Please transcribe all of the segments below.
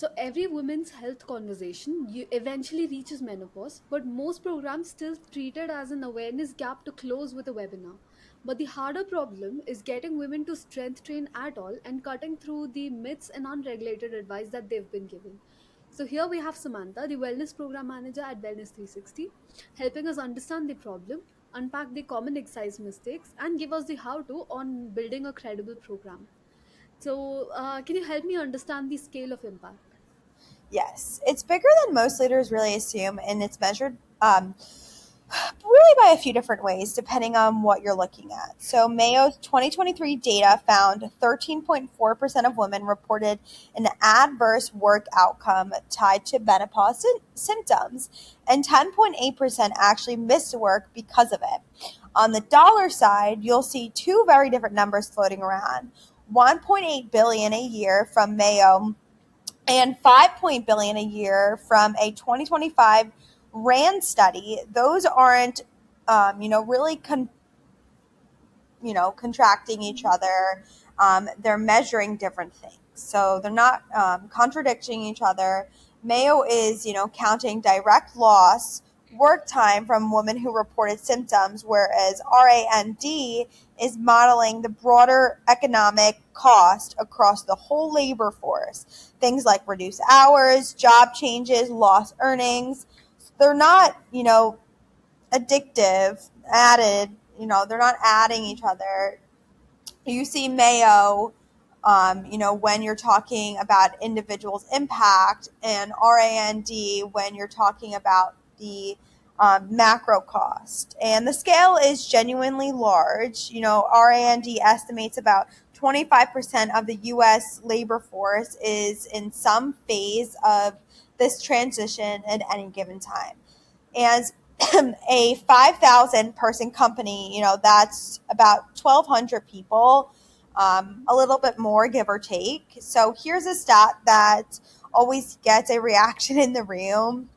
So every women's health conversation eventually reaches menopause, but most programs still treat it as an awareness gap to close with a webinar. But the harder problem is getting women to strength train at all and cutting through the myths and unregulated advice that they've been given. So here we have Samantha, the wellness program manager at Wellness360, helping us understand the problem, unpack the common exercise mistakes, and give us the how to on building a credible program. So, can you help me understand the scale of impact? Yes, it's bigger than most leaders really assume, and it's measured really by a few different ways depending on what you're looking at. So, Mayo's 2023 data found 13.4% of women reported an adverse work outcome tied to menopause symptoms, and 10.8% actually missed work because of it. On the dollar side, you'll see two very different numbers floating around. 1.8 billion a year from Mayo and 5 billion a year from a 2025 RAND study. Those aren't, really contracting each Mhm. other. They're measuring different things, so they're not contradicting each other. Mayo is, counting direct loss work time from women who reported symptoms, whereas RAND is modeling the broader economic cost across the whole labor force. Things like reduced hours, job changes, lost earnings. They're not, addictive, added, they're not adding each other. You see Mayo, when you're talking about individuals' impact, and RAND when you're talking about the macro cost. And the scale is genuinely large. RAND estimates about 25% of the U.S. labor force is in some phase of this transition at any given time. And a 5,000 person company, that's about 1,200 people, a little bit more, give or take. So here's a stat that always gets a reaction in the room.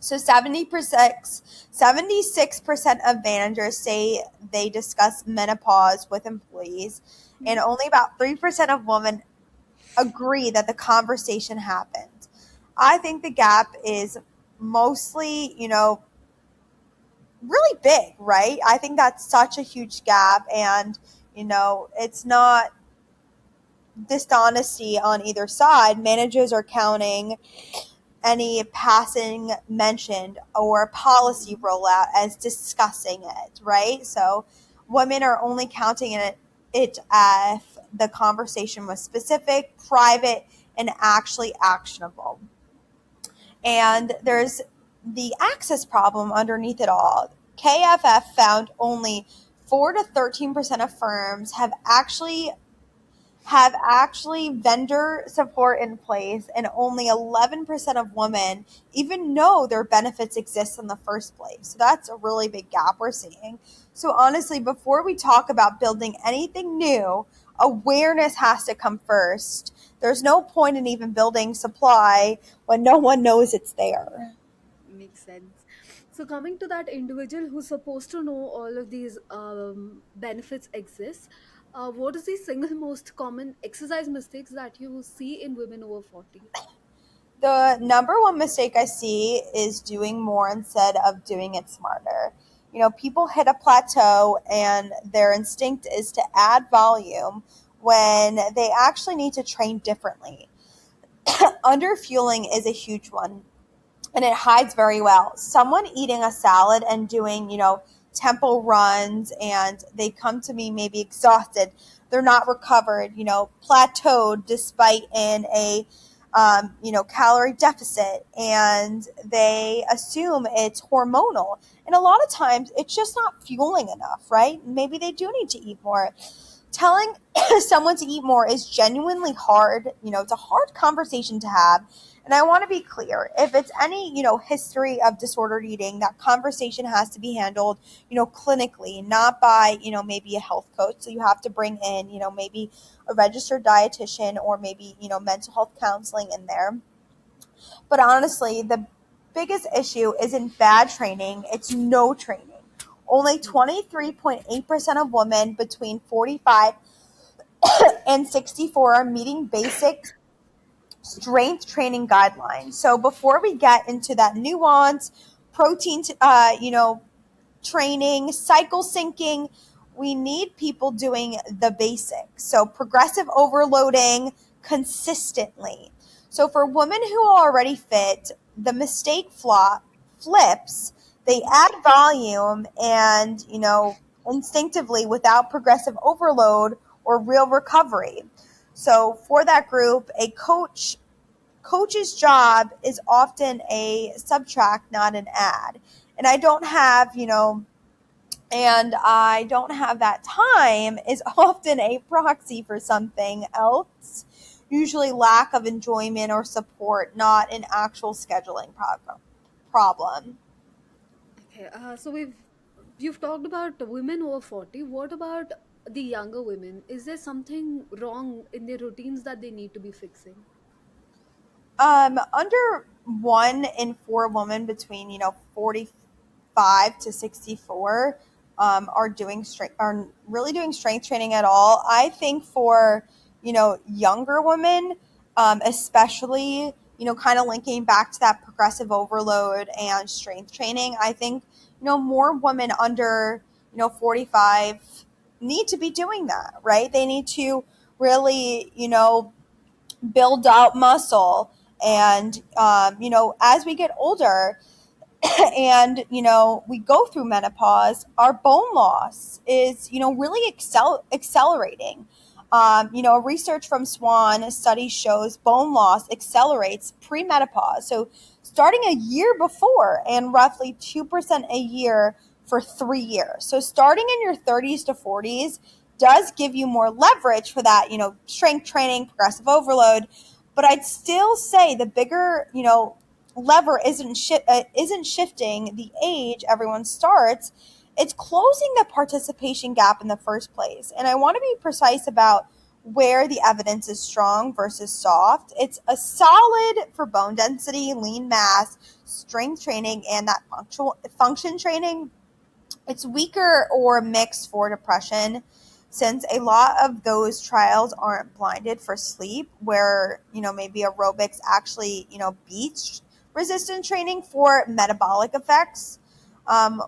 So 76% of managers say they discuss menopause with employees, and Mhm. only about 3% of women agree that the conversation happened. I think the gap is mostly, really big, right? I think that's such a huge gap, and it's not dishonesty on either side. Managers are counting any passing mentioned or policy rollout as discussing it, right? So women are only counting it if the conversation was specific, private, and actually actionable. And there's the access problem underneath it all. KFF found only 4 to 13% of firms have actually vendor support in place, and only 11% of women even know their benefits exist in the first place. So that's a really big gap we're seeing. So honestly, before we talk about building anything new, awareness has to come first. There's no point in even building supply when no one knows it's there. Makes sense. So, coming to that individual who's supposed to know all of these benefits exist, what is the single most common exercise mistakes that you see in women over 40? The number one mistake I see is doing more instead of doing it smarter. People hit a plateau and their instinct is to add volume when they actually need to train differently. Underfueling is a huge one, and it hides very well. Someone eating a salad and doing, tempo runs, and they come to me maybe exhausted. They're not recovered, plateaued despite in a calorie deficit, and they assume it's hormonal. And a lot of times it's just not fueling enough, right? Maybe they do need to eat more. Telling someone to eat more is genuinely hard. It's a hard conversation to have. And I want to be clear, if it's any, history of disordered eating, that conversation has to be handled, clinically, not by, maybe a health coach. So you have to bring in, maybe a registered dietitian, or maybe, mental health counseling in there. But honestly, the biggest issue isn't bad training, it's no training. Only 23.8% of women between 45 and 64 are meeting basic strength training guidelines. So before we get into that nuance, protein, training, cycle syncing, we need people doing the basics. So progressive overloading consistently. So for women who are already fit, the mistake flips. They Mhm. add volume and, instinctively without progressive overload or real recovery. So for that group, a coach's job is often a subtract, not an add. And I don't have that time is often a proxy for something else, usually lack of enjoyment or support, not an actual scheduling problem. Okay, so you've talked about women over 40. What about the younger women? Is there something wrong in their routines that they need to be fixing? Under 1 in 4 women between 45 to 64 are really doing strength training at all. I think for younger women, especially kind of linking back to that progressive overload and strength training, I think more women under 45 need to be doing that, right? They need to really build out muscle. And, as we get older, and we go through menopause, our bone loss is really accelerating. Research from Swan study shows bone loss accelerates pre-menopause, so starting a year before, and roughly 2% a year for 3 years. So starting in your 30s to 40s does give you more leverage for that strength training, progressive overload. But I'd still say the bigger lever isn't shifting the age everyone starts. It's closing the participation gap in the first place. And I want to be precise about where the evidence is strong versus soft. It's a solid for bone density, lean mass, strength training, and that function training. It's weaker or mixed for depression, since a lot of those trials aren't blinded for sleep, where maybe aerobics actually beats resistance training for metabolic effects,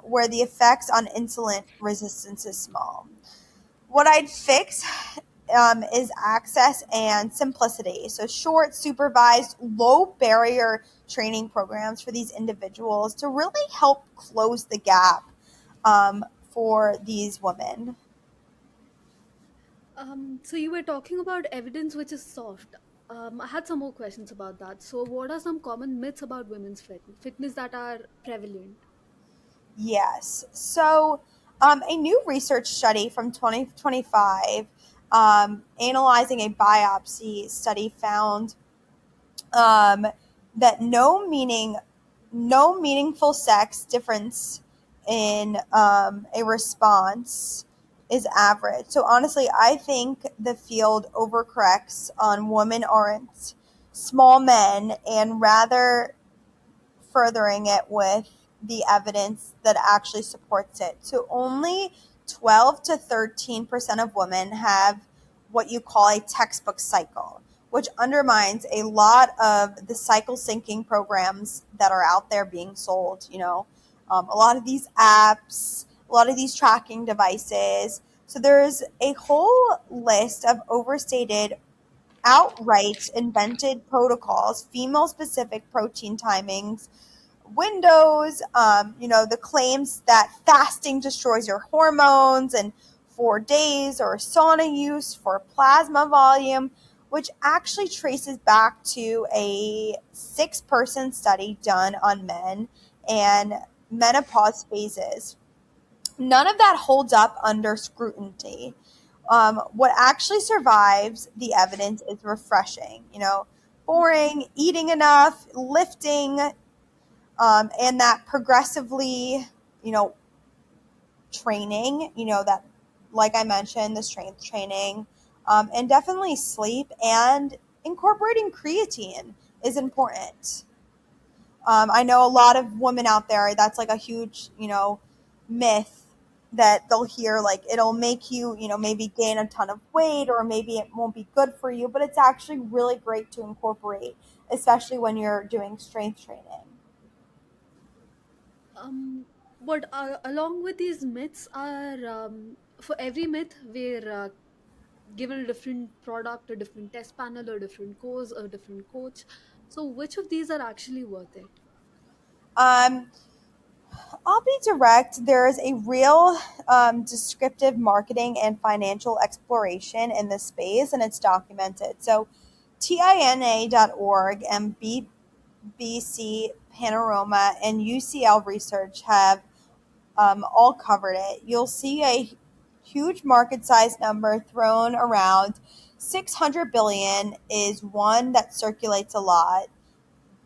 where the effects on insulin resistance is small. What I'd fix is access and simplicity. So short, supervised, low barrier training programs for these individuals to really help close the gap for these women. So you were talking about evidence which is soft. I had some more questions about that. So, what are some common myths about women's fitness that are prevalent? Yes. So, a new research study from 2025 analyzing a biopsy study found um, that no meaningful sex difference in a response is average. So honestly, I think the field overcorrects on women aren't small men, and rather furthering it with the evidence that actually supports it. So only 12 to 13% of women have what you call a textbook cycle, which undermines a lot of the cycle syncing programs that are out there being sold. A lot of these apps, a lot of these tracking devices. So there's a whole list of overstated, outright invented protocols, female specific protein timings, windows, the claims that fasting destroys your hormones and 4 days, or sauna use for plasma volume, which actually traces back to a 6-person study done on men and menopause phases. None of that holds up under scrutiny. What actually survives the evidence is refreshing, boring, eating enough, lifting, and that progressively, you know, training, that, like I mentioned, the strength training, and definitely sleep and incorporating creatine is important. I know a lot of women out there, that's like a huge, myth. that they'll hear like it'll make you, maybe gain a ton of weight, or maybe it won't be good for you, but it's actually really great to incorporate, especially when you're doing strength training. But along with these myths are for every myth we're given a different product, a different test panel, a different course, a different coach. So which of these are actually worth it? Um, I'll be direct. There is a real descriptive marketing and financial exploration in this space, and it's documented. So, TINA.org and BBC Panorama and UCL Research have all covered it. You'll see a huge market size number thrown around. 600 billion is one that circulates a lot,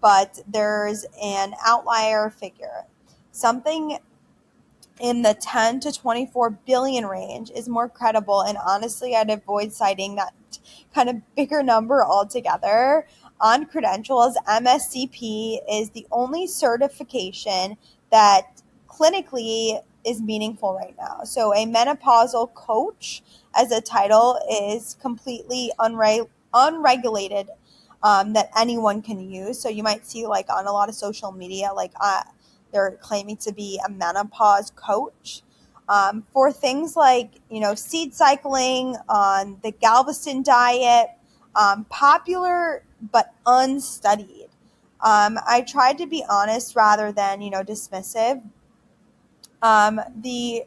but there's an outlier figure. Something in the 10 to 24 billion range is more credible, and honestly I'd avoid citing that kind of bigger number altogether. On credentials, MSCP is the only certification that clinically is meaningful right now. So a menopausal coach as a title is completely unregulated, that anyone can use. So you might see like on a lot of social media, like they're claiming to be a menopause coach. For things like, seed cycling, on the Galveston diet, popular but unstudied. I tried to be honest rather than, dismissive. The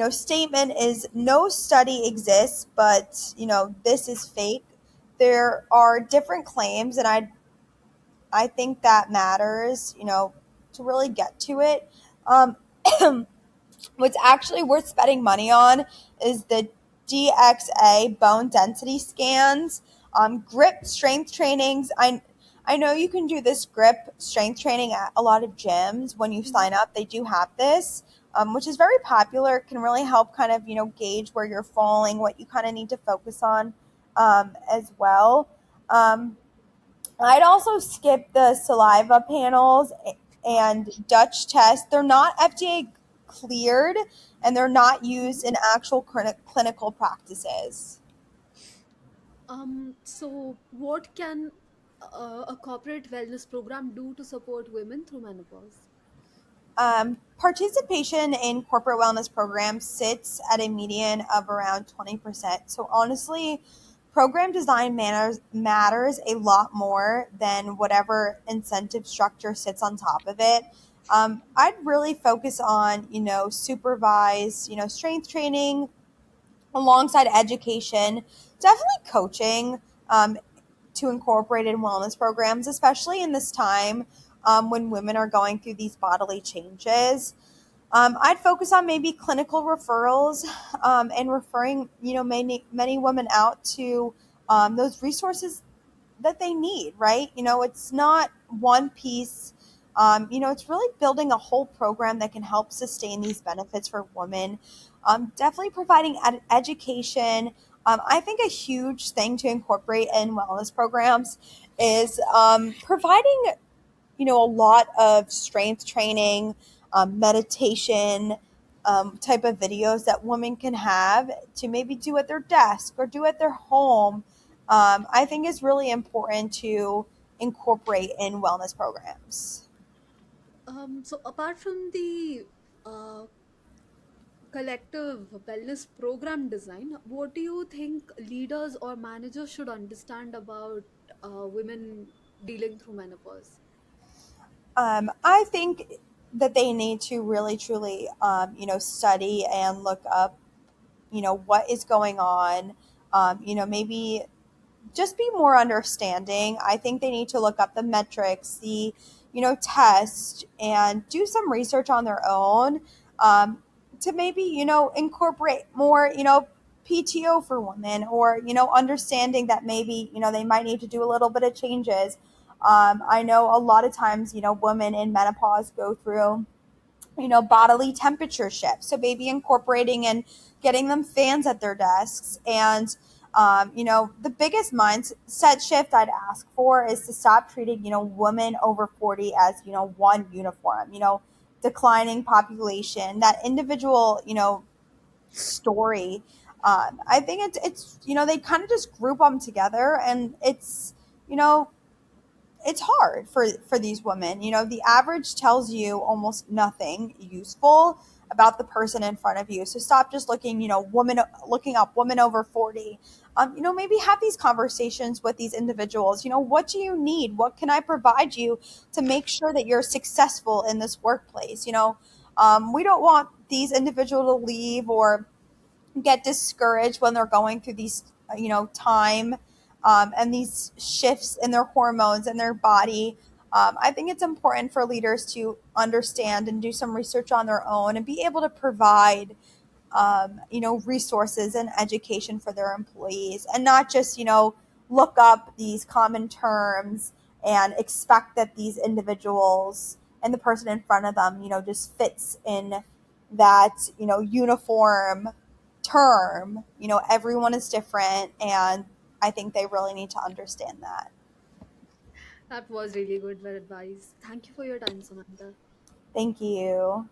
statement is no study exists, but this is fake. There are different claims, and I think that matters, to really get to it. Um, What's actually worth spending money on is the DXA bone density scans, grip strength trainings. I know you can do this grip strength training at a lot of gyms when you Mhm. sign up. They do have this, which is very popular. It can really help kind of gauge where you're falling, what you kind of need to focus on, as well. Um, I'd also skip the saliva panels and Dutch tests. They're not FDA cleared, and they're not used in actual clinical practices. So what can a corporate wellness program do to support women through menopause? Participation in corporate wellness programs sits at a median of around 20%. So honestly, program design matters a lot more than whatever incentive structure sits on top of it. I'd really focus on, supervised, strength training alongside education, definitely coaching, to incorporate in wellness programs, especially in this time, when women are going through these bodily changes. I'd focus on maybe clinical referrals, and referring, many women out to those resources that they need, right? It's not one piece. It's really building a whole program that can help sustain these benefits for women. Definitely providing education. I think a huge thing to incorporate in wellness programs is providing, a lot of strength training, meditation, type of videos that women can have to maybe do at their desk or do at their home. I think is really important to incorporate in wellness programs. So apart from the uh, collective wellness program design, what do you think leaders or managers should understand about women dealing through menopause? I think that they need to really truly, study and look up, what is going on. Maybe just be more understanding. I think they need to look up the metrics, the, test, and do some research on their own, to maybe, incorporate more, PTO for women, or, understanding that maybe, they might need to do a little bit of changes. I know a lot of times, women in menopause go through, bodily temperature shifts. So maybe incorporating and getting them fans at their desks. And, the biggest mindset shift I'd ask for is to stop treating, women over 40 as, one uniform. declining population, that individual, story. I think it's they kind of just group them together, and you know it's hard for these women. The average tells you almost nothing useful about the person in front of you. So stop just looking up women over 40. Maybe have these conversations with these individuals. What do you need? What can I provide you to make sure that you're successful in this workplace? We don't want these individuals to leave or get discouraged when they're going through these time, and these shifts in their hormones and their body. I think it's important for leaders to understand and do some research on their own and be able to provide resources and education for their employees, and not just look up these common terms and expect that these individuals and the person in front of them just fits in that uniform term. Everyone is different, and I think they really need to understand that. That was really good advice. Thank you for your time, Samantha. Thank you.